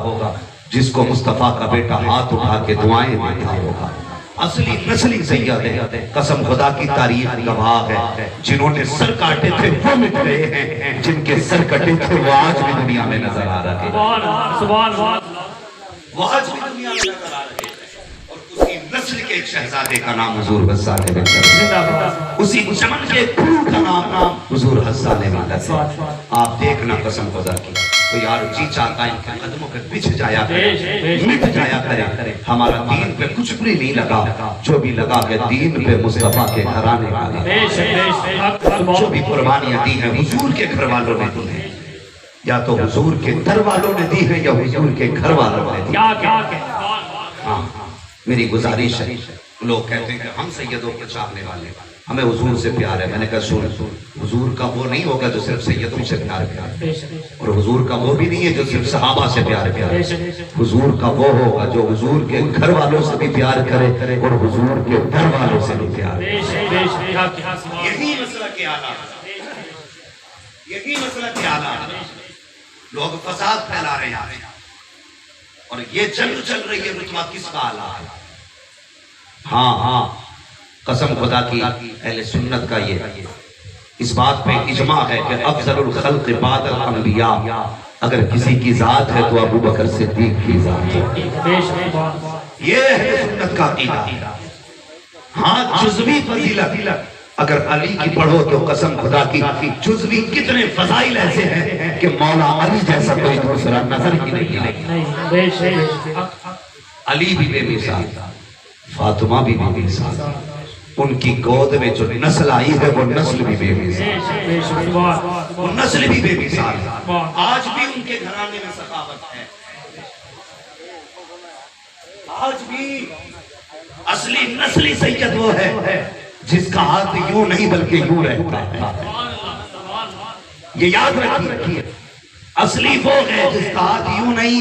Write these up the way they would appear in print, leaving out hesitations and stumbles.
होगा जिसको मुस्तफा का बेटा हाथ उठा के दुआएं देता होगा। असली नस्ली सैयद है, कसम खुदा की तारीफ गवाह है। जिन्होंने सर काटे थे वो मिट गए हैं, जिनके सर कटे थे वो आज भी दुनिया में नजर आ रहे हैं। वो आज भी दुनिया में नजर आ रहे हैं। और उसी नस्ल के एक शहजादे का नाम हुजूर हसन है, उसी चमन के फूल का नाम हुजूर हसन है। आप देखना कसम खुदा की, तो यार जी चाहता है इनके कदमों पे बिछ जाया करे, मिट जाया करे। हमारा दीन पे कुछ भी नहीं लगा, जो भी लगा के दीन पे मुस्तफा के घराने वाले जो भी कुर्बानियां दी हैं हुजूर के घर वालों ने दी हैं, या तो हुजूर के दर वालों ने दी है या हुजूर के घर वालों ने दी। हाँ, मेरी गुजारिश है, लोग कहते हैं कि हम सैयदों के चाहने वाले, हमें हुजूर से प्यार है। मैंने कहा सुन, हुजूर का वो नहीं होगा जो सिर्फ सैयदों से प्यार है, और हुजूर का वो भी नहीं है जो सिर्फ सहाबा से प्यार है। हुजूर का वो होगा जो हुजूर के घर वालों से भी प्यार करे और हुजूर के घर वालों से भी प्यार। यही मसला के आला, यही मसला के आला। लोग फसाद फैला रहे हैं और ये जंग चल रही है, रुतबा किसका आला है? हाँ, कसम खुदा की अहले सुन्नत का ये इस बात पे इजमा है कि अफजलुल खल्क़ बादल अंबिया, अगर किसी की जात है तो अबू बकर सिद्दीक की जात है। ये है सुन्नत का अकीदा। हाँ, जुज़वी फजीलत अगर अली की पढ़ो तो कसम खुदा की जुज़वी कितने फजाइल ऐसे हैं कि मौला अली जैसा कोई दूसरा नजर ही नहीं। अली भी बेमिसाल, फातिमा भी बेमिसाल, उनकी गोद में जो नस्ल आई है वो नस्ल भी बेमिसाल, वो नस्ल भी बेमिसाल। आज भी उनके घराने में सखावत है, आज भी असली नस्ली सैयद वो है जिसका हाथ यूं नहीं बल्कि यूं रहता है। ये याद रखिए, असली वो है जिसका हाथ यूं नहीं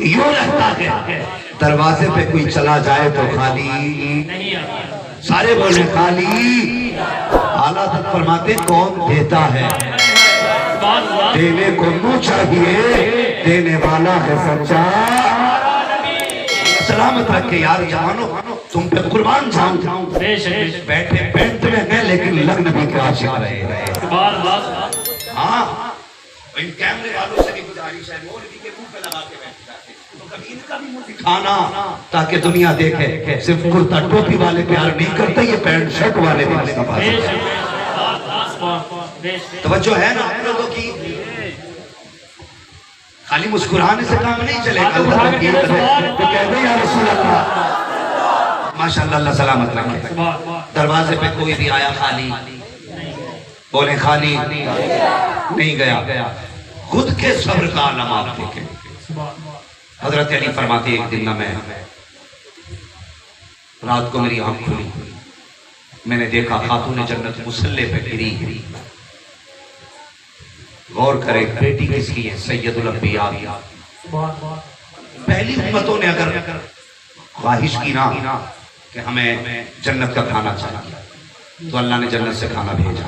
यूं रहता है। दरवाजे पे कोई चला जाए तो खाली, सारे बोले खाली। आला तक फरमाते कौन देता है, देने को मुंह चाहिए, देने वाला है सच्चा। सलामत रखे यार जवानों, तुम पे कुर्बान जाऊं। बैठे पेंट में हैं लेकिन लगन भी के आशिक रहे। हाँ, इन कैमरे वालों से भी गुजारिश है, मौलवी के मुंह पे लगा के बैठ जाते, तो कभी इनका भी मुंह दिखाना ताकि दुनिया देखे। सिर्फ कुर्ता टोपी वाले प्यार नहीं करते, ये पैंट शर्ट वाले भी। तवज्जो है ना आप लोगों की? खाली मुस्कुराने से काम नहीं चलेगा। माशाअल्लाह, अल्लाह सलामत रखे। दरवाजे पे कोई भी आया खाली, बोले खाली नहीं गया। खुद के सब्र का आलम आप देखें। हजरत अली फरमाते एक दिन ना मैं रात को मेरी आंख खुली, मैंने देखा खातून जन्नत मुसल्ले पे गिरी। गौर करे, बेटी किसकी है? सैयदुल अंबिया। पहली उम्मतों ने अगर ख्वाहिश की ना कि हमें जन्नत का खाना चाहिए तो अल्लाह ने जन्नत से खाना भेजा।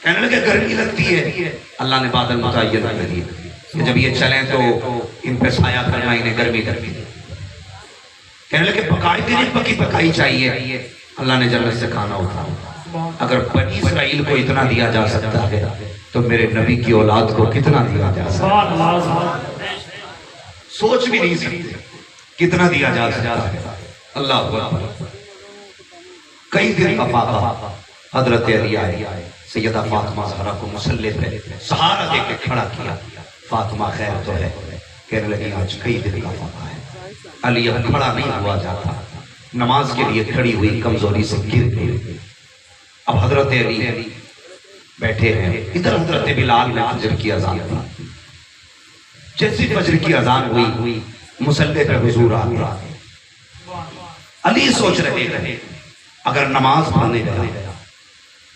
कहने लगे गर्मी लगती है, अल्लाह ने बादल मुतय्यन कर दिए कि जब ये चलें तो इन पे साया करना, इन्हें गर्मी। कहने लगे पकाई के लिए पकी पकाई चाहिए, अल्लाह ने जन्नत से खाना उठाया। अगर बनी इस्राइल को इतना दिया जा सकता है तो मेरे नबी की औलाद को कितना दिया जा सकता है? सोच भी नहीं सकते कितना दिया जा सकता है। अल्लाह अकबर। कई दिन का फाका हजरत अली आए, सैयदा फातिमा ज़हरा को मुसल्ले पे सहारा देके खड़ा किया। फातिमा खैर तो है? कहने लगी आज कई दिन का फाका है। अली अब खड़ा नहीं हुआ जाता, नमाज के लिए खड़ी हुई कमजोरी से गिर गई। अब हजरत अली बैठे हैं, इधर हजरत बिलाल ने फजर की अजान दी। जैसी फजर की अजान हुई मुसल्ले पे हुजूर आ गया। अली सोच रहे थे अगर नमाज पढ़ने गया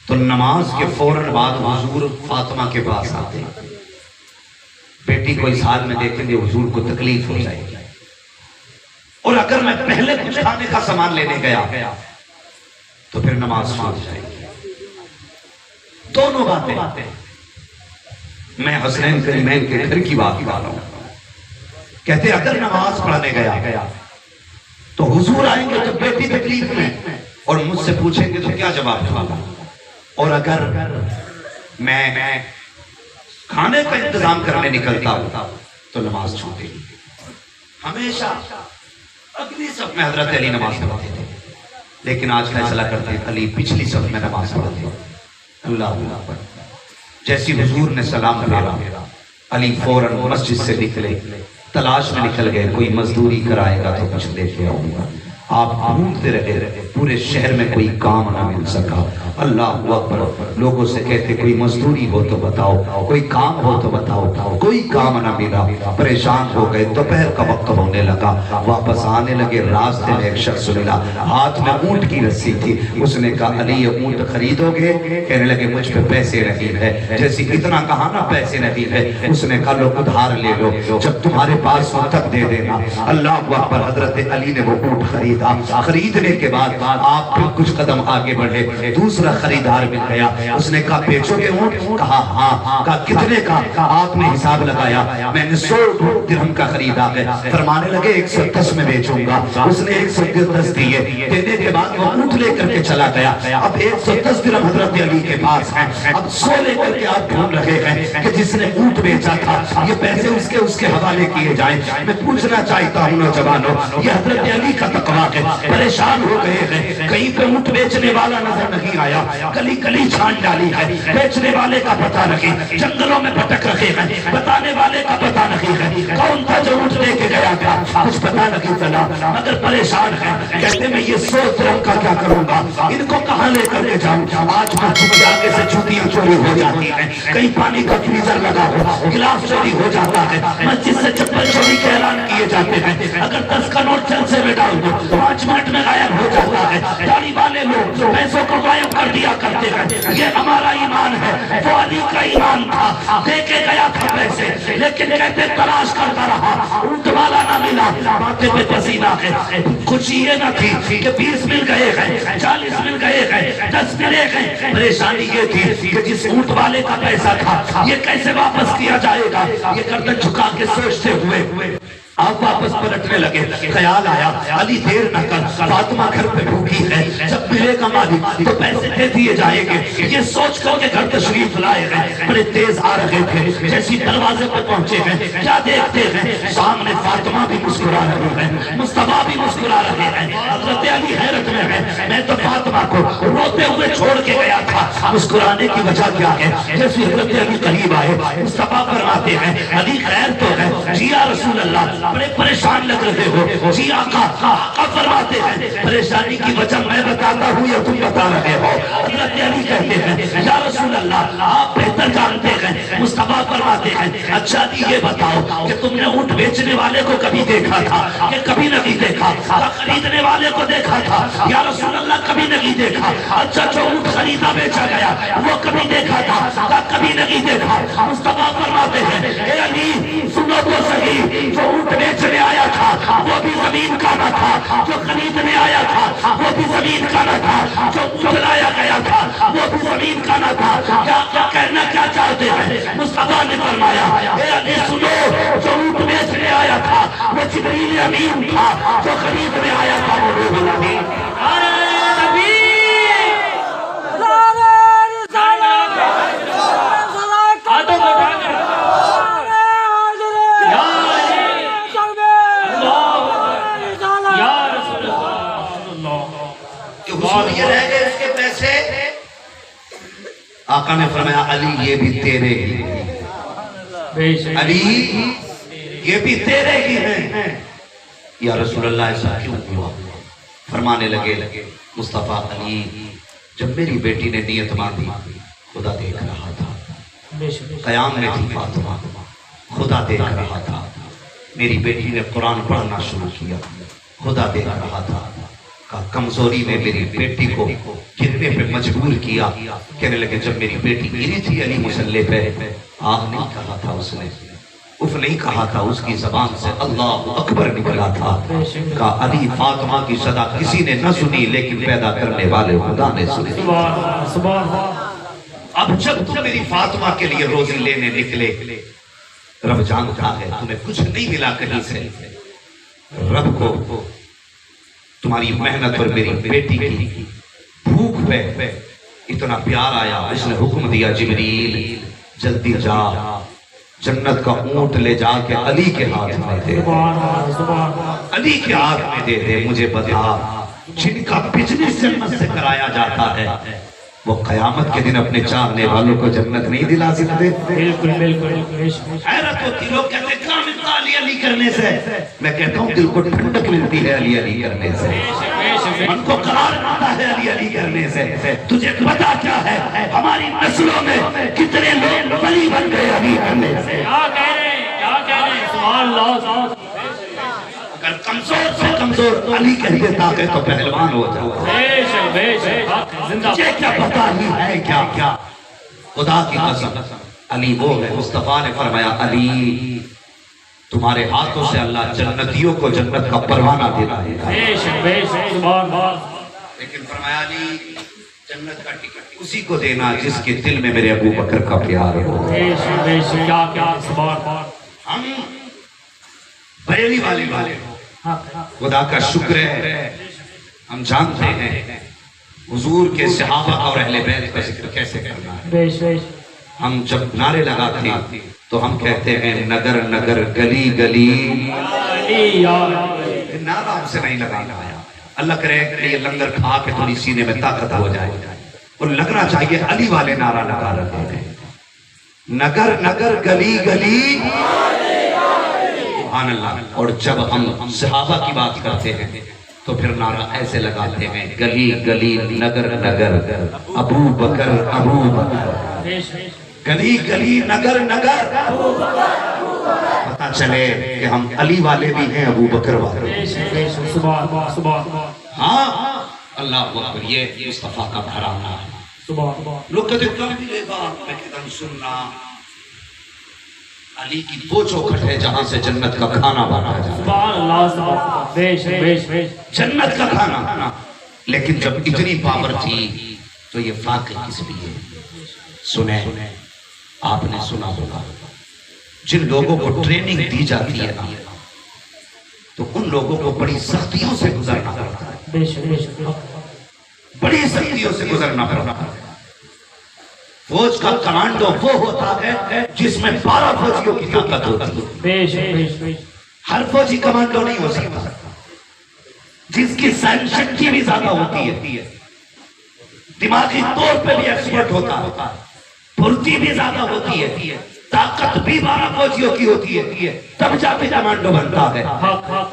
तो नमाज के फौरन बाद हुजूर फातिमा के पास आते, बेटी को इस हाल में देखेंगे हुजूर को तकलीफ हो जाएगी। और अगर मैं पहले कुछ खाने का सामान लेने गया तो फिर नमाज छूट जाएगी। दोनों बातें। मैं हसनैन करीमैन के घर की बात कर रहा हूं। कहते अगर नमाज पढ़ने गया तो हुजूर आएंगे तो बेटी तकलीफ में और मुझसे पूछेंगे तो क्या जवाब दूंगा, और अगर मैं खाने का इंतजाम करने निकलता हूं तो नमाज छूटेगी। हमेशा अगली सब में हजरत अली नमाज पढ़ते थे, लेकिन आज फैसला करते हैं अली पिछली सब में नमाज पढ़ते। अल्लाह अकबर। जैसी हुजूर ने सलाम फेरा अली फौरन मस्जिद से निकले, तलाश में निकल गए, कोई मजदूरी कराएगा तो कुछ लेके आऊंगा। आप ढूंढते रहे, पूरे शहर में कोई काम ना मिल सका। अल्लाह अकबर। लोगों से कहते कोई मजदूरी हो तो बताओ, कोई काम हो तो बताओ, कोई काम ना मिला, परेशान हो गए। दोपहर का वक्त होने लगा, वापस आने लगे, रास्ते में एक शख्स मिला, हाथ में ऊंट की रस्सी थी। उसने कहा अली ये ऊंट खरीदोगे? कहने लगे मुझ पे पैसे नहीं है। जैसे इतना कहा ना पैसे नहीं है, उसने कहा लो उधार ले लो, जब तुम्हारे पास हो तब दे देना। अल्लाह अकबर। हजरत अली ने वो ऊंट खरीदा। खरीदने के बाद आप फिर कुछ कदम आगे बढ़े, दूसरा खरीदार मिल गया। उसने कहा बेचोगे ऊंट? कहा हाँ। कहा कितने का? आपने हिसाब लगाया, मैंने 100 दिरहम का खरीदा है। फरमाने लगे 110 में बेचूंगा। उसने 110 दिए, देने के बाद वो ऊंट लेकर के चला गया। अब 110 दिरहम हजरत अली के पास है। अब 100 लेकर के आप ढूंढ रहे हैं कि जिसने ऊंट बेचा था ये पैसे उसके हवाले किए जाए। मैं पूछना चाहता हूँ नौजवानों, ये हजरत अली का तकवा है। परेशान हो गए हैं, कहीं पे ऊंट बेचने वाला नजर नहीं आया, गली गली छान डाली है, बेचने वाले का पता नहीं, जंगलों में भटक रखे हैं, बताने वाले का पता नहीं है। कौन था जो ऊंट लेके गया था? कुछ पता नहीं चला, मगर परेशान है। कहते मैं ये 100 दिरहम का क्या करूंगा, इनको कहाँ लेकर के जाऊं? आज मस्जिद के आगे से जूतियां चोरी हो जाती है, कहीं पानी का फ्रीजर लगा हो, गिलास चोरी हो जाता है, मस्जिद से चप्पल चोरी के ऐलान किए जाते हैं। अगर 10 का नोट जलसे में डाल दो 5 मिनट में गायब हो जाता है। दाढ़ी वाले लोग पैसों को गायब कर दिया करते हैं। ये हमारा ईमान है, वो अली का ईमान था। देके गया था पैसे, लेकिन कहते तलाश करता रहा, ऊंट वाला ना मिला, माथे पे पसीना है। कुछ ये ना थी कि 20 मिल गए हैं, 40 मिल गए हैं, 10 मिले हैं। परेशानी ये थी कि जिस ऊंट वाले का पैसा था ये कैसे वापस किया जाएगा। ये गर्दन झुका के सोचते हुए आप वापस पलटने लगे। ख्याल आया अली देर न कर, फातिमा घर पे भूखी है, जब मिलेगा मालिक तो पैसे दे दिए जाएंगे। ये सोच करके घर तशरीफ लाए हैं, बड़े तेज आ रहे थे। जैसी दरवाजे पे पहुंचे हैं, क्या देखते हैं सामने फातिमा भी मुस्कुरा रही है, मुस्तफा भी मुस्कुरा रहे हैं। हजरत अली हैरत में है, मैं तो फातिमा को रोते हुए छोड़ के गया था। मुस्कुराने की वजह क्या है? जैसे हजरत अली करीब आए, मुस्तफा फरमाते हैं अली खैर तो है? जी या रसूल अल्लाह। बड़े परेशान लग रहे हो? जी आका। फरमाते हैं परेशानी की वजह मैं बताता हूँ या तुम बता रहे हो? हज़रत अली कहते हैं या रसूल अल्लाह आप बेहतर जानते हैं। मुस्तफा फरमाते हैं अच्छा जी ये बताओ कि तुमने ऊंट बेचने वाले को कभी देखा था कि कभी नहीं देखा? खरीदने वाले को देखा था? या रसूल अल्लाह कभी नहीं देखा। अच्छा जो ऊंट खरीदा बेचा गया वो कभी देखा था? कभी नहीं देखा। मुस्तफा फरमाते हैं अली सुनो तो सही, जो ऊंट बेचने आया था वो भी जमीन का न था, जो खरीदने आया था वो भी जमीन का न था, जो ऊंट लाया गया था वो भी जमीन का न था। क्या कहना क्या चाहते हैं? मुस्तफा ने फरमाया अली सुनो, जो ऊंट बेचने आया था वो जिब्रील अमीन था, जो खरीदने आया था वो रूहुल अमीन। ये रह गए उसके पैसे। आका ने फरमाया अली ये भी तेरे ही, अली ये भी तेरे ही हैं। या रसूल अल्लाह ऐसा क्यों हुआ? फरमाने लगे मुस्तफा अली जब मेरी बेटी ने नियत बांधी खुदा देख रहा था, कयाम में थी फातिमा, खुदा देख रहा था। मेरी बेटी ने कुरान पढ़ना शुरू किया, खुदा देख रहा था। का कमजोरी ने मेरी बेटी को गिरने पे मजबूर किया। कहने लगे जब मेरी बेटी गिरी थी अली मुसल्ले पे, आह नहीं कहा था उसने, उफ नहीं कहा था, उसकी जबान से अल्लाह अकबर निकला था। का अली फातिमा की सदा किसी ने न सुनी, लेकिन पैदा करने वाले खुदा ने सुनी। अब जब तुम मेरी फातिमा के लिए रोजी लेने निकले रब जानता है तुम्हें कुछ नहीं मिला कहीं से, रब को तुम्हारी मेहनत और मेरी बेटी की भूख पे इतना प्यार आया, उसने हुक्म दिया जिब्रील जल्दी जा, जन्नत का ऊंट ले जाके अली के हाथ में दे, अली के हाथ में दे दे। मुझे बता, जिनका बिजनेस जन्नत से कराया जाता है वो कयामत के दिन अपने चाहने वालों को जन्नत नहीं दिला सकते। बिल्कुल बिल्कुल। हैरत होती, लोग कहते हैं काम मिलता अली अली करने से, मैं कहता हूँ दिल को ठंडक मिलती है अली अली करने से, मन को करार मिलता है अली अली करने से। तुझे पता क्या है हमारी नस्लों में कितने लोग बली बन गए अली करने से। क्या कह रहे हैं, क्या कह रहे हैं, सुभान अल्लाह। अगर कमजोर से कमजोर अली कह देता है तो पहलवान हो जाता है। मुझे क्या पता ही है क्या क्या, खुदा की कसम अली वो है। मुस्तफा ने फरमाया अली तुम्हारे हाथों से अल्लाह जन्नतियों को जन्नत का परवाना दिलाएगा। लेकिन फरमाया अली जन्नत का टिकट उसी को देना जिसके दिल में मेरे अबू बकर का प्यार हो। हम बरेली वाले खुदा का शुक्र है, हम जानते हैं हुजूर के सहाबा और अहले बैत का जिक्र कैसे करना है। हम जब नारे लगाते तो हम कहते हैं नगर नगर गली गली, नारा हमसे नहीं लगाना है। अल्लाह करे ये लंगर खा के थोड़ी सीने में ताकत हो जाए और लगना चाहिए अली वाले नारा लगा रहे हैं, नगर नगर गली गली सुभान अल्लाह। और जब हम सहाबा की बात करते हैं तो फिर नारा ऐसे लगाते हैं गली गली नगर नगर अबू बकर अबू बकर, गली गली नगर नगर, पता चले कि हम अली वाले भी हैं अबू बकर वाले। हाँ अल्लाह अकबर, ये मुस्तफा का घराना है। लोग कहते क्या मिलेगा, मैं कहता हूं सुनना, अली की वो चौखट है जहां से जन्नत का खाना बना जाता है, जन्नत का खाना। लेकिन जब इतनी पावर थी तो ये फाक़ किस लिए? सुने, आपने सुना होगा जिन लोगों को ट्रेनिंग दी जाती है ना तो उन लोगों को बड़ी सख्तियों से गुजरना पड़ता है, बड़ी सख्तियों से गुजरना पड़ता है। फौज का कमांडो वो होता है जिसमें 12 फौजियों की ताकत होती है। हर फौजी कमांडो नहीं हो सकता, जिसकी सहन शक्ति भी ज्यादा होती है, दिमागी तौर पे भी एक्सपर्ट होता है, फुर्ती भी ज्यादा होती है, ताकत भी 12 फौजियों की होती है, तब जाके कमांडो बनता है।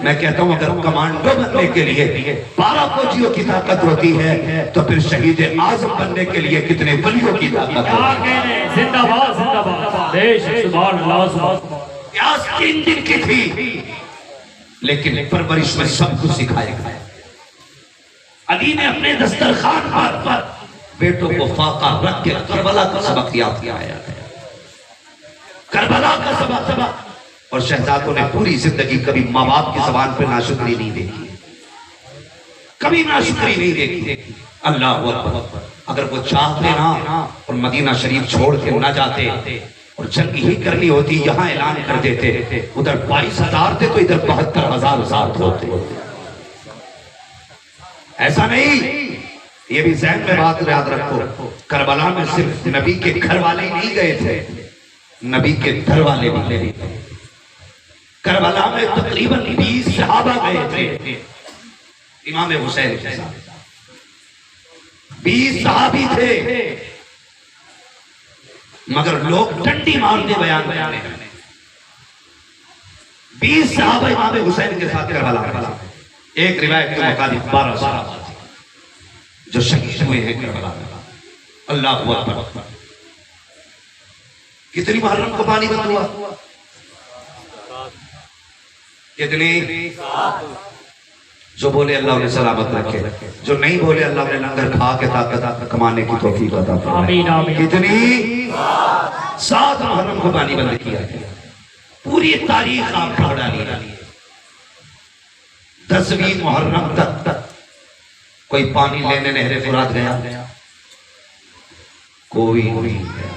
मैं कहता हूं अगर कमांडो बनने के लिए 12 फौजियों की ताकत होती है तो फिर शहीद आजम बनने के लिए कितने वलियों की ताकत है। जिंदाबाद जिंदाबाद, देश सुभान अल्लाह। प्यास 3 दिन की थी लेकिन परवरिश में सब कुछ सिखाया गया। अली ने अपने दस्तरखान पर बेटों को फाका रख के करबला का सबक याद किया, करबला का सबक। और शहजादों ने पूरी जिंदगी कभी माँ बाप की जबान पे नाशुक्री नहीं देखी, कभी नाशुक्री नहीं देखी। अल्लाह अकबर, अगर वो चाहते ना और मदीना शरीफ छोड़ के ना जाते और जंग ही करनी होती यहाँ ऐलान कर देते, उधर 22,000 थे तो इधर 72,000 होते। ऐसा नहीं, ये भी ज़हन में बात याद रखो, करबला में सिर्फ नबी के घर वाले ही नहीं गए थे, नबी के घर वाले भी गए थे। करबला में तकरीबन 20 सहाबा गए थे इमाम हुसैन के साथ, 20 सहाबी थे, मगर लोग डंडी मारने बयान करने। 20 सहाबा इमाम हुसैन के साथ करबला में, एक रिवायत के मुताबिक 12 सहाबा जो शहीद हुए हैं करबला में। अल्लाह अकबर, कितनी मुहर्रम को पानी बंद हुआ? कितनी? जो बोले अल्लाह ने सलामत रखे, जो नहीं बोले अल्लाह ने लंगर खा के ताकत कमाने की तौफीक अता फरमाए। कितनी? 7 मुहर्रम को पानी बंद किया। पूरी तारीख आप पढ़ डालिए, 10वीं मुहर्रम तक कोई पानी लेने नहरे फुरात गया? कोई नहीं गया।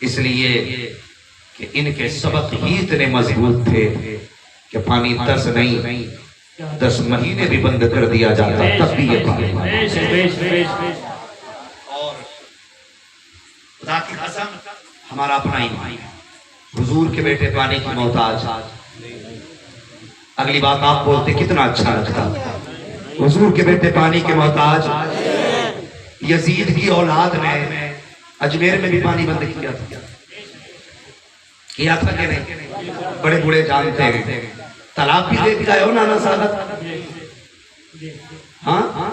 इसलिए कि इनके सबक ही इतने मजबूत थे कि पानी 10 नहीं 10 महीने भी बंद कर दिया जाता तब भी ये पानी और खुदा की कसम हमारा अपना ईमान हुजूर के बेटे पानी की मोहताज। अगली बात आप बोलते कितना अच्छा लगता, हुजूर के बेटे पानी के मोहताज। यजीद की औलाद ने अजमेर में भी पानी बंद किया था कि नहीं? बड़े बूढ़े जानते हैं। तालाब भी देख गए हो नाना साहब? हाँ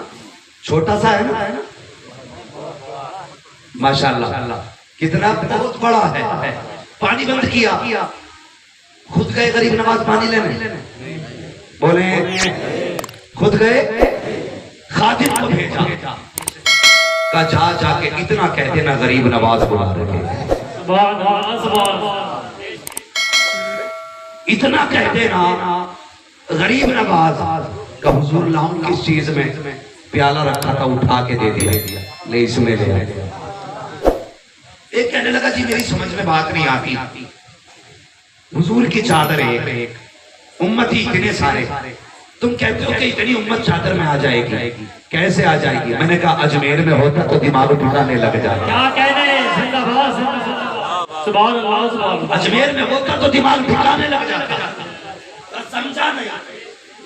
छोटा सा है ना, माशाल्लाह कितना बहुत बड़ा है। पानी बंद किया, खुद गए गरीब नवाज पानी लेने, बोले खुद गए, खादिम को भेजा का जाके इतना कह देना गरीब नवाज बुला रहे, इतना कह देना गरीब नवाज का हुजूर लाऊं किस चीज में, प्याला रखा था उठा के दे दिया, ले इसमें ले आया। एक कहने लगा जी मेरी समझ में बात नहीं आती, हुजूर की चादर एक, उम्मत ही इतने सारे, तुम कहते हो कि इतनी उम्मत चादर में आ जाएगी, कैसे आ जाएगी? मैंने कहा अजमेर में होता तो दिमाग ठिकाने लग जाए। क्या कहने, सुभान अल्लाह, सुभान अल्लाह। अजमेर में होता तो दिमाग ठिकाने लग जाता, समझा नहीं?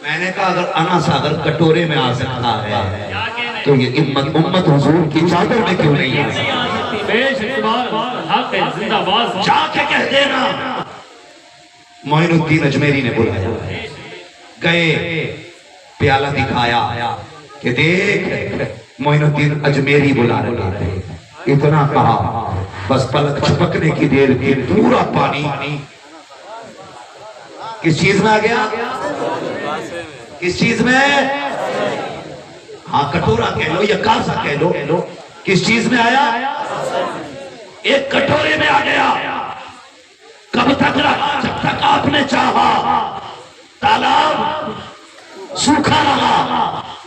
मैंने कहा अगर अना सागर कटोरे में आ सकता है तो ये उम्मत हुजूर की चादर में क्यों नहीं आ सकती? जाके कह देना मोइनुद्दीन अजमेरी ने बुलाया, गए प्याला दिखाया कि देख मोइनुद्दीन अजमेरी बुला रहे थे। इतना कहा बस पलक झपकने की देर थी, पूरा पानी किस चीज में आ गया? किस चीज में? हाँ कटोरा कह लो या कासा कह लो, किस चीज में आया? एक कटोरे में आ गया। कब तक रहा? जब तक आपने चाहा। तालाब सूखा रहा,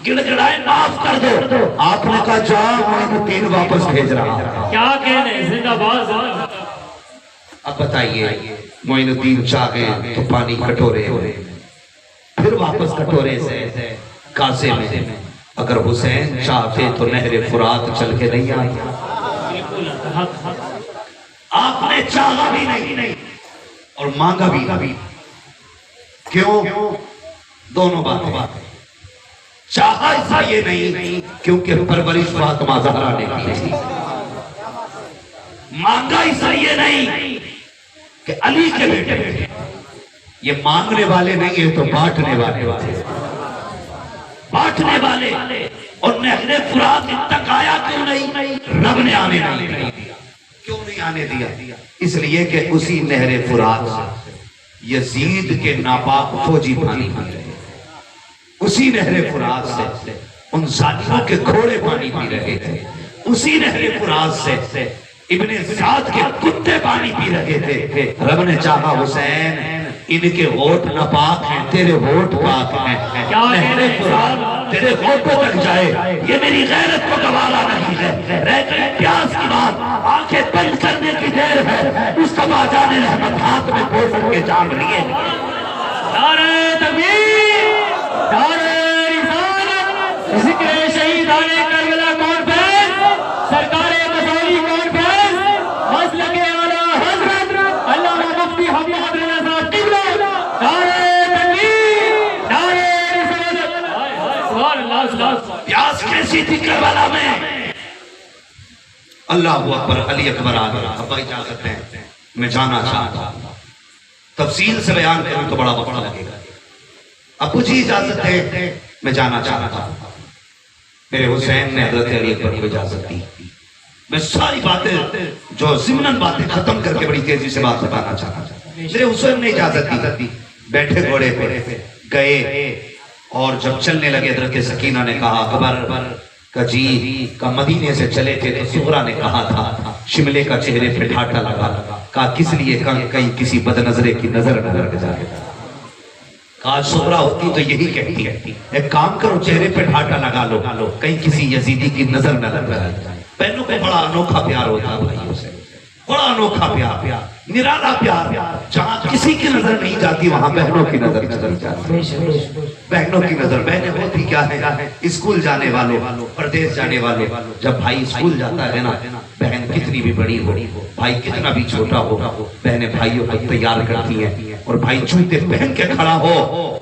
गिड़गिड़ाए माफ कर दो, आपने कहा जाओ मोइनुद्दीन वापस भेज रहा। क्या कहने, जिंदाबाद। अब बताइए मोइनुद्दीन चाहे तो पानी कटोरे हो, फिर वापस कटोरे से कासे में। अगर हुसैन चाहते तो नहरे फुरात चल के नहीं आए, आपने चाहा भी नहीं और मांगा भी। क्यों? दोनों बातें। चाहा ऐसा ये नहीं क्योंकि परवरिश फातिमा ज़हरा ने की थी, मांगा ऐसा ये नहीं कि अली के बेटे। ये मांगने वाले नहीं है तो बांटने वाले। और नहरे फुरात तक आया क्यों नहीं? रब ने आने नहीं दिया। क्यों नहीं आने दिया? इसलिए कि उसी नहरे फुरात से यजीद के नापाक फौजी पानी पी रहे, उसी नहरे फुरात से उन जालिमों के घोड़े पानी पी रहे थे, उसी नहरे फुरात से इब्ने ज़ाद के कुत्ते पानी पी रहे थे। रब ने चाहा हुसैन इनके होठ नापाक हैं, तेरे होठ पाक हैं, नहरे फुरात तेरे होठों तक जाए, ये मेरी गैरत को गवारा नहीं है। रह गई प्यास की बात, आंखें बंद करने की देर है, मुस्तफा जाने रहमत हाथ में पोषण के जाम लिए। नारे तकबीर, नारे रिसालत, जिक्र शहीदाने करबला कॉन्फ्रेंस, सरकारे मसौली कॉन्फ्रेंस, मसलके आला हजरत अल्लामा मुफ्ती हमीद रज़ा साहब किबला। नारे तकबीर, नारे रिसालत, सुभान अल्लाह, सुभान अल्लाह। प्यास कैसी थी करबला में? अल्लाह अकबर, अली अकबर आ गया। अब इजाजत है, मैं जाना चाहता हूं, तफसील से बयान करूं तो बड़ा वक्त लगेगा। अब कुछ ही इजाजत है, मैं जाना चाहता हूं। मेरे हुसैन ने हजरत अली अकबर को इजाजत दी। मैं सारी बातें जो ज़िम्नन बातें खत्म करके बड़ी तेजी से बात बताना चाहता हूं। मेरे हुसैन ने इजाजत दी, बैठे घोड़े पे गए और जब चलने लगे हजरत सकीना ने कहा अकबर का जी का मदीने से चले थे तो सुहरा ने कहा था शिमले का चेहरे पे ठाठा लगा, कहा किस लिए? कहीं किसी बदनजरे की नजर न लग जाए। कहा सुहरा होती तो यही कहती है, एक काम करो चेहरे पे ठाठा लगा लो, कहीं किसी यजीदी की नजर न लग जाए। बहनों को बड़ा अनोखा प्यार होता है भाइयों से, बड़ा अनोखा प्यार। निराला प्यार, जहाँ किसी की नजर नहीं जाती वहां बहनों की नजर चली जाती है। बहनों की नजर, बहनें होती क्या है, स्कूल जाने वाले, प्रदेश जाने वाले, जब भाई स्कूल जाता है ना, बहन कितनी भी बड़ी हो, भाई कितना भी छोटा हो, बहनें भाइयों को तैयार करती हैं। और भाई जूते पहन के खड़ा हो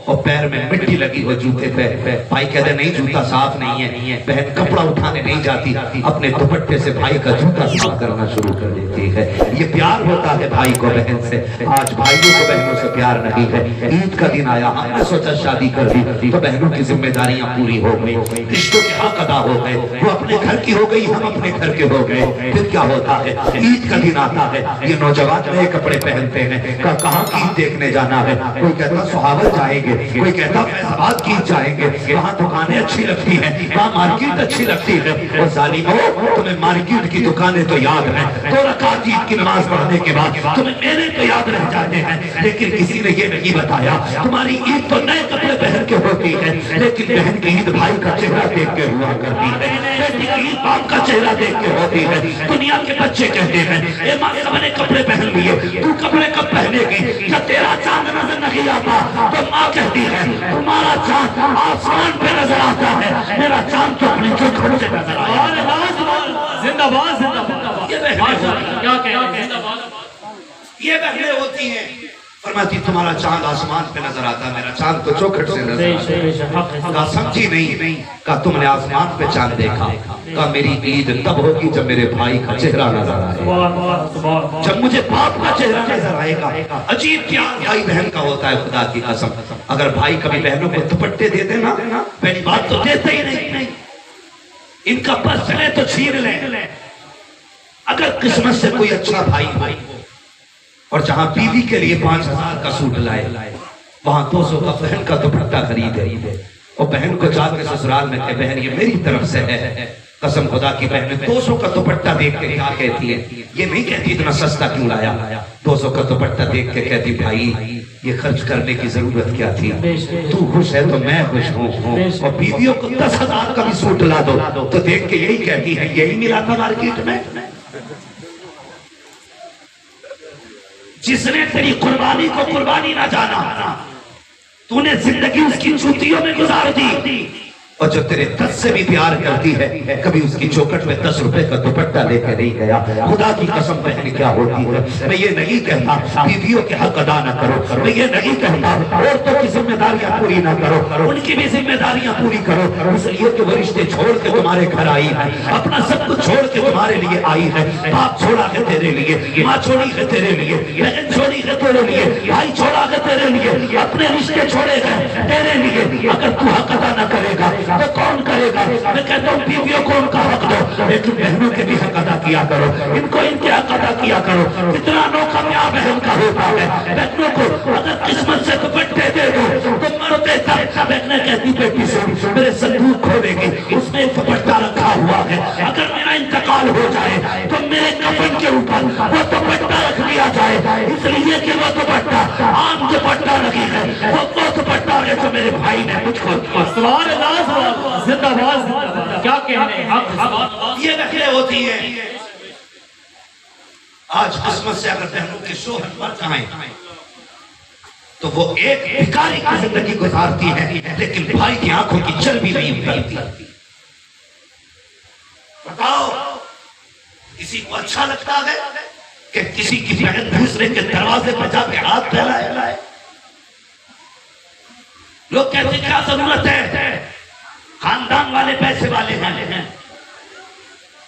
और पैर में मिट्टी लगी हो जूते पे, भाई कहते नहीं जूता साफ नहीं है, बहन कपड़ा उठाने नहीं जाती, अपने दुपट्टे से भाई का जूता साफ करना शुरू कर देती है। ये प्यार होता है भाई को बहन से। आज भाइयों को बहनों से प्यार नहीं है। ईद का दिन आया, हमने सोचा शादी कर दी तो बहनों की जिम्मेदारियां पूरी हो गई, रिश्तों के हक अदा हो गए, वो अपने घर की हो गई, हम अपने घर के हो गए। फिर क्या होता है, ईद का दिन आता है, ये नौजवान नए कपड़े पहनते हैं, कहाँ की ईद देखने जाना है, कोई कहता सुहावल जाएंगे, कोई कहता फैजाबाद की ईद जाएंगे, वहाँ दुकानें अच्छी लगती हैं, वहाँ मार्केट अच्छी लगती है। और जालिमो, तुम्हें मार्केट की दुकानें तो याद है, 2 रकात ईद की नमाज पढ़ने के बाद तुम्हें मेले तो याद रह जाते हैं, लेकिन किसी ने ये नहीं बताया तुम्हारी ईद तो नए कपड़े पहन के होती है, लेकिन बहन की ईद भाई का चेहरा देख के हुआ करती है, बेटी की ईद बाप का चेहरा देख के होती है। दुनिया के बच्चे कहते हैं ए माँ सबने कपड़े पहन लिए, तू कपड़े कब पहनेगी, जब तेरा चांद नजर नहीं आता तो माँ कहती है तुम्हारा चांद आसमान पे नजर आता है, मेरा चांद तो अपनी चौखट से नजर आता है। जिंदाबाद जिंदाबाद, क्या कह रहे हैं, ये बहनें होती हैं, फरमाती तुम्हारा चांद आसमान पे नजर आता है, मेरा चांद तो चौखट से नजर आता है। समझी नहीं का तुमने आसमान पे चांद देखा, का मेरी ईद तब होगी जब मेरे भाई का चेहरा नजर आएगा, जब मुझे बाप का चेहरा नजर आएगा। अजीब प्यार भाई बहन का होता है, खुदा की कसम। अगर भाई कभी बहनों को दुपट्टे दे देना, पहली बात तो देते ही नहीं, इनका पर्स चले तो छीन ले। अगर किस्मत से कोई अच्छा भाई हो और जहां बीवी के लिए 5000 का सूट लाए, वहां 200 का बहन का दुपट्टा खरीदे और बहन को जाकर ससुराल में कहे बहन ये मेरी तरफ से है, कसम खुदा की बहन 200 का दुपट्टा देख के क्या कहती है, ये नहीं कहती इतना सस्ता क्यों लाया, 200 का दुपट्टा देख के कहती भाई ये खर्च करने की जरूरत क्या थी, तू खुश है तो मैं खुश हूँ। और बीवियों को 10,000 का भी सूट ला दो तो देख के यही कहती है यही मिला था मार्केट में। जिसने तेरी कुर्बानी को कुर्बानी ना जाना, तूने जिंदगी उसकी जूतियों में गुजार दी, और जो तेरे 10 से भी प्यार करती है कभी उसकी चौखट में 10 रुपए का दुपट्टा लेकर नहीं गया। खुदा की कसम बहन क्या होती है। मैं ये नहीं कहता बीवियों के हक अदा न करो, मैं ये नहीं कहता औरतों की जिम्मेदारियां पूरी ना करो, उनकी भी जिम्मेदारियां पूरी करो। इसलिए कि वो रिश्ते छोड़ के तुम्हारे घर आई है, अपना सब कुछ छोड़ के तुम्हारे लिए आई है। बाप छोड़ा है तेरे लिए, माँ छोड़ी है तेरे लिए, बहन छोड़ी है तेरे लिए, भाई छोड़ा है तेरे लिए, अपने रिश्ते छोड़े हैं तेरे लिए। अगर तू हक अदा न करेगा तो कौन करेगा। मैं कहता हूँ बीवियों को उनका हक दो, लेकिन बहनों के भी हक अदा किया करो, इनको इनके हक अदा किया करो। कितना अनोखा प्यार बहन का होता है। बहनों को अगर किस्मत से दुपट्टे दे दो तो मरते तक बहनें कहती बेटी सुन मेरे संदूक खोलेगी, उसमें एक दुपट्टा रखा हुआ है, अगर मेरा इंतकाल हो जाए तो मेरे कफन के ऊपर वो दुपट्टा रख दिया जाए, इसलिए कि वो दुपट्टा आम दुपट्टा नहीं है, वो दुपट्टा है जो मेरे भाई ने मुझको। जिंदाबाद, क्या कहने हैं, ये नखरे होती है। आज किस्मत से अगर बहनों के शोहर मर जाएं तो वो एक भिखारी की जिंदगी गुजारती है, लेकिन भाई की आंखों की चल भी नहीं उतरती। बताओ किसी को अच्छा लगता है कि किसी की बहन दूसरे के दरवाजे पर जाके हाथ फैलाए? लोग कहते क्या जरूरत है, खानदान वाले पैसे वाले हैं।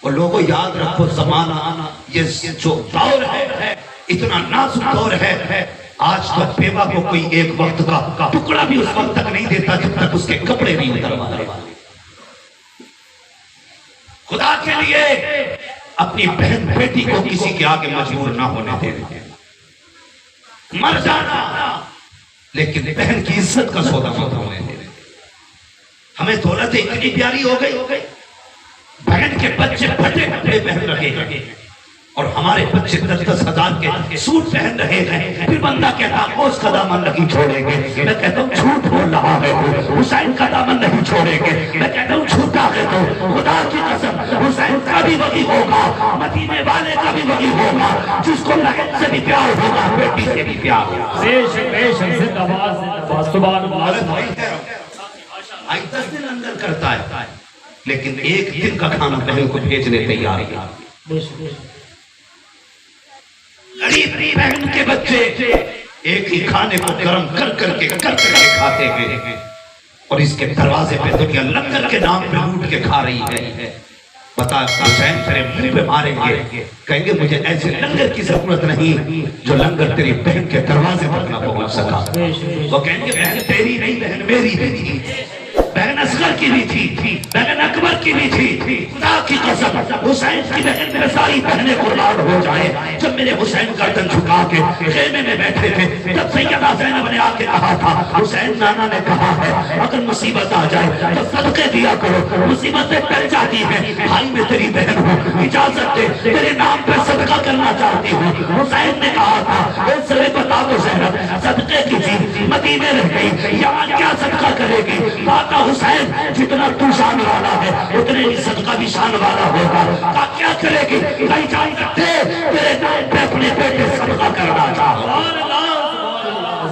और लोगों याद रखो जमाना आना ये जो दौर है इतना नाजुक दौर है। आज तो बेवा को कोई एक वक्त का टुकड़ा भी उस वक्त तक नहीं देता जब तक उसके कपड़े नहीं उतरवा रहे। खुदा के लिए अपनी बहन बेटी को किसी के आगे मजबूर ना होने देना, मर जाना, लेकिन बहन की इज्जत का सौदा मत होने देना। हमें दौलत इतनी प्यारी हो गई, बहन के बच्चे फटे कपड़े पहन रहे हैं और हमारे बच्चे 10-10 हजार के सूट पहन रहे हैं। फिर बंदा कहता उसका दामन नहीं छोड़ेंगे। मैं कहता हूँ झूठ बोल रहा है, हुसैन का दामन नहीं छोड़ेंगे। मैं कहता हूँ झूठा है तो खुदा की कसम हुसैन का भी वही होगा, मदीने वाले का भी वही होगा, जिसको बहन से भी प्यार होगा, बेटी से भी प्यार होगा। बेशक बेशक, जिंदाबाद जिंदाबाद, सुभान अल्लाह। आई 10 दिन अंदर करता है, लेकिन एक दिन का खाना बहन को भेजने तैयार है। गरीब बहन के बच्चे एक ही खाने को गर्म कर करके खाते हैं, और इसके दरवाजे पे दुनिया लंगर के नाम पे लूट के खा रही है। बता हुसैन तेरे मुंह पे मारेंगे, कहेंगे मुझे ऐसे लंगर की जरूरत नहीं जो लंगर तेरी बहन के दरवाजे पर ना पहुंच सका। वो कहेंगे बहन तेरी नहीं, बहन मेरी थी, बहन असगर की भी थी, बहन अकबर की भी थी। खुदा की कसम, हुसैन की बहन में सारी बहनें कुर्बान हो जाए। जब मेरे हुसैन गर्दन झुका के खेमे में बैठे थे, तब सैयदा ज़ैनब ने आके कहा था, हुसैन नाना ने कहा है अगर मुसीबत आ जाए तो सदके दिया करो, मुसीबतें टल जाती हैं। भाई मैं तेरी बहन हूँ, इजाजत दे, तेरे नाम पर सदका करना चाहती हूँ। हुसैन ने कहा था इसलिए बता दो ज़ैनब, सदके की थी, मदीने रह गई, यहाँ क्या सदका करेगी? बाता हुसैन जितना तू शान वाला है उतने ही सदका भी शान वाला होगा। क्या करेगी? नहीं जानते तेरे नाम पे अपने बेटे सदका करना चाहो।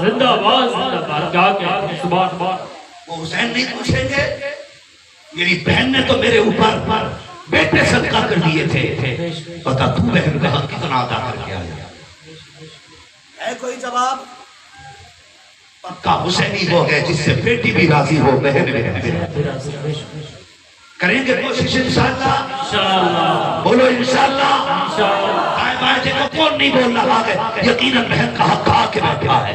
जिंदाबाद जिंदाबाद, क्या क्या सुभान अल्लाह। वो हुसैन नहीं पूछेंगे मेरी बहन ने तो मेरे ऊपर बेटे सदका कर दिए थे, बता तू बहन का हक कितना अदा करके आया है? कोई जवाब? पक्का हुसैनी हो गए, जिससे बेटी भी राजी हो, बहन भी। करेंगे कोशिश इंशाअल्लाह, बोलो इंशाअल्लाह। बाएं बाएं देखो कौन नहीं बोल रहा है, यकीनन बहन का हक खा के बैठा है।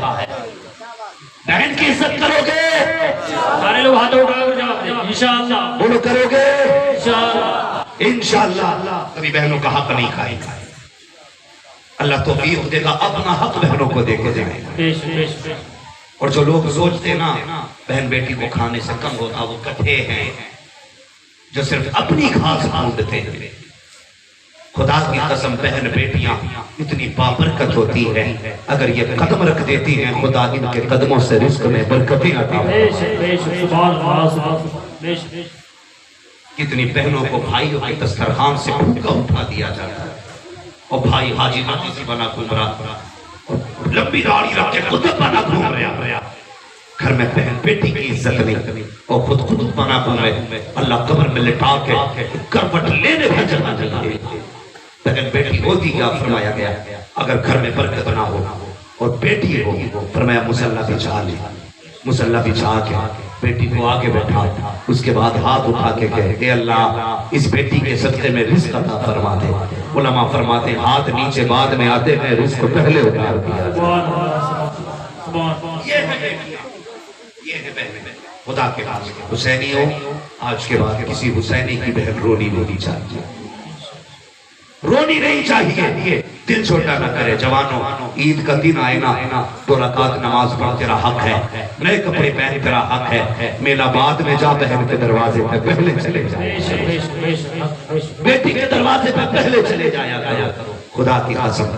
बहन की इज्जत करोगे? सारे लोग हाथ उठाओ इंशाअल्लाह, बोलो करोगे इंशाअल्लाह, इंशाअल्लाह। कभी बहनों का हक नहीं खाएगा, अल्लाह तौफीक देगा, अपना हक बहनों को देके जाएगा। और जो लोग सोचते ना बहन बेटी को खाने से कम होता, वो कथे हैं जो सिर्फ अपनी घास ढूंढते हैं। खुदा की कसम बहन बेटियां इतनी बाबरकत होती है, अगर ये कदम रख देती हैं खुदा इनके कदमों से रिस्क में बरकतें आता है। कितनी बहनों को भाइयों के दस्तरखान से भूखा उठा दिया जाता है, और भाई हाजी हाजी सी बना घूम रहा, लंबी दाढ़ी रख के खुद बना घूम रहा। घर में बहन बेटी की इज्जत नहीं, और खुद बना घूमे। अल्लाह कब्र में लिटा के करवट लेने भी जगह चाहिए। बहन बेटी होती क्या फरमाया गया, अगर घर में बरकत ना हो और बेटी हो, फरमाया मुसल्ला बिछा ले, मुसल्ला बिछा के बेटी को आगे बैठा, उसके बाद हाथ उठा के कहे अल्लाह इस बेटी के सदक़े में रिज़्क़ अता फरमा दे। उलमा फरमाते हाथ नीचे बाद में आते हैं, रिज़्क़ पहले उतार दिया। ये है बहन खुदा के पास। हुसैनी हो, आज के बाद किसी हुसैनी की बहन रोनी नहीं चाहिए, रोनी नहीं चाहिए। दिल छोटा न करे। जवानों, ईद का दिन आए ना, 2 रकात नमाज पढ़ तेरा हक है, नए कपड़े पहन तेरा हक है। मेला बाद में जा, बहन के दरवाजे पे पहले चले जाए, बेटी के दरवाजे पे पहले चले जाया करो। खुदा की कसम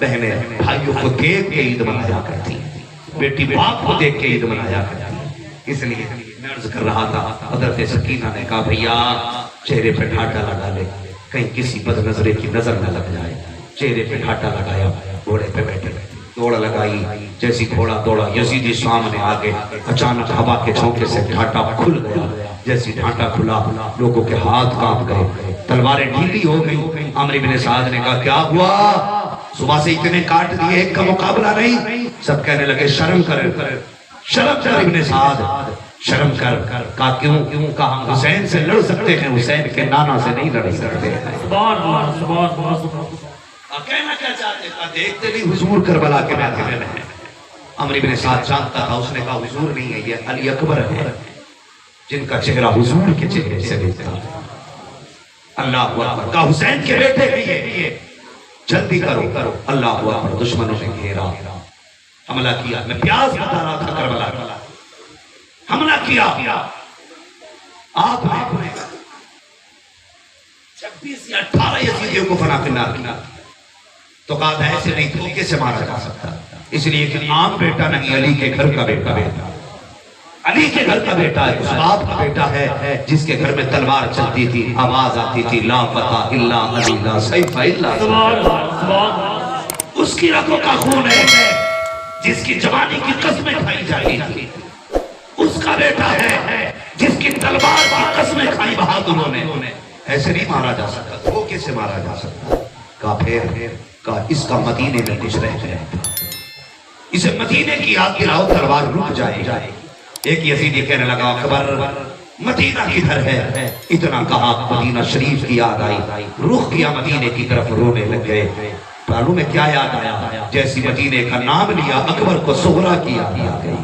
बहनें भाइयों को देख के ईद मनाया करती, बेटी बाप को देख के ईद मनाया करती। इसलिए मैं अर्ज कर रहा था, हज़रत सकीना ने कहा भैया चेहरे पे ठाटा लगा ले, कहीं किसी बदनजरे की नजर न लग जाए। चेहरे पे ठाटा लगाया, घोड़े पे बैठे दौड़ लगाई, जैसी घोड़ा दौड़ा यजीदी सामने आ गए। अचानक हवा के झोंके से ठाटा खुल गया, जैसी ठाटा खुला लोगों के हाथ कांप गए, तलवारें ढीली हो गई। अमर इब्न साद ने कहा क्या हुआ, सुबह से इतने काट दिए, एक का मुकाबला नहीं। सब कहने लगे शर्म कर, शर्म कर इब्न साद, शर्म कर। कहा क्यों? कहा हम हुसैन से लड़ सकते हैं, हुसैन के नाना से नहीं लड़ सकते। कहना क्या चाहते था, देखते नहीं हुजूर करबला के मैदान में। अमर इब्न साद जानता था, उसने कहा हुजूर नहीं है, ये अली अकबर है, जिनका चेहरा हुजूर के चेहरे से मिलता है। अल्लाह अकबर। कहा हुसैन के बेटे हैं ये, जल्दी करो। अल्लाह अकबर। दुश्मनों ने घेरा, हमला किया। मैं प्यास बता रहा था, करबला हमला किया। आपने 26 या 18 यजीदियों को फना फिनार किया। तो कहा था ऐसे नहीं, धोखे से मारा जा सकता, इसलिए कि आम बेटा नहीं, अली के घर का बेटा। अली के घर का बेटा है, उस बाप का बेटा है जिसके घर में तलवार चलती थी, आवाज आती थी ला फता इल्ला अली ला सैफ इल्ला। उसकी रगों का खून है जिसकी जवानी की कस्में खाई जाती थी। उसका बेटा है जिसकी तलवार की कस्में खाई बहादुरों ने। ऐसे नहीं मारा जा सकता, वो कैसे मारा जा सकता? काफिर का इसका मदीने में कुछ रह गया, इसे मदीने की याद दिलाओ, तलवार रुक जाए। एक यजीदी कहने लगा अकबर मदीना किधर है? इतना कहा मदीना शरीफ की याद आई, रुख किया मदीने की तरफ, रोने लग गए। मालूम है क्या याद आया? जैसी मदीने का नाम लिया अकबर को सुगरा की याद आ गई।